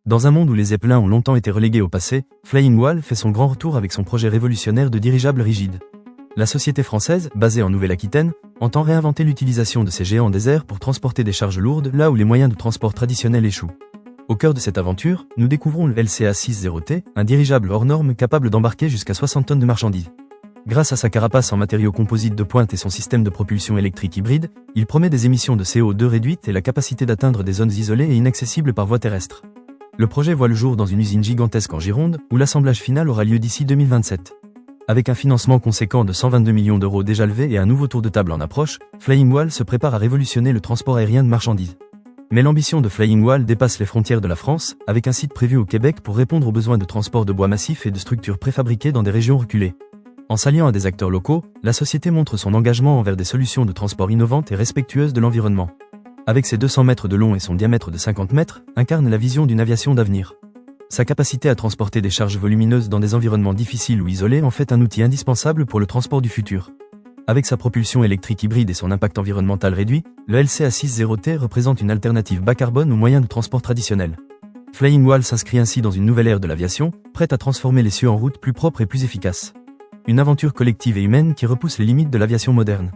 Dans un monde où les zeppelins ont longtemps été relégués au passé, Flying Whale fait son grand retour avec son projet révolutionnaire de dirigeable rigide. La société française, basée en Nouvelle-Aquitaine, entend réinventer l'utilisation de ces géants des airs pour transporter des charges lourdes là où les moyens de transport traditionnels échouent. Au cœur de cette aventure, nous découvrons le LCA-60T, un dirigeable hors norme capable d'embarquer jusqu'à 60 tonnes de marchandises. Grâce à sa carapace en matériaux composites de pointe et son système de propulsion électrique hybride, il promet des émissions de CO2 réduites et la capacité d'atteindre des zones isolées et inaccessibles par voie terrestre. Le projet voit le jour dans une usine gigantesque en Gironde, où l'assemblage final aura lieu d'ici 2027. Avec un financement conséquent de 122 millions d'euros déjà levé et un nouveau tour de table en approche, Flying Whale se prépare à révolutionner le transport aérien de marchandises. Mais l'ambition de Flying Whale dépasse les frontières de la France, avec un site prévu au Québec pour répondre aux besoins de transport de bois massif et de structures préfabriquées dans des régions reculées. En s'alliant à des acteurs locaux, la société montre son engagement envers des solutions de transport innovantes et respectueuses de l'environnement. Avec ses 200 mètres de long et son diamètre de 50 mètres, incarne la vision d'une aviation d'avenir. Sa capacité à transporter des charges volumineuses dans des environnements difficiles ou isolés en fait un outil indispensable pour le transport du futur. Avec sa propulsion électrique hybride et son impact environnemental réduit, le LCA-60T représente une alternative bas carbone aux moyens de transport traditionnels. Flying Whale s'inscrit ainsi dans une nouvelle ère de l'aviation, prête à transformer les cieux en routes plus propres et plus efficaces. Une aventure collective et humaine qui repousse les limites de l'aviation moderne.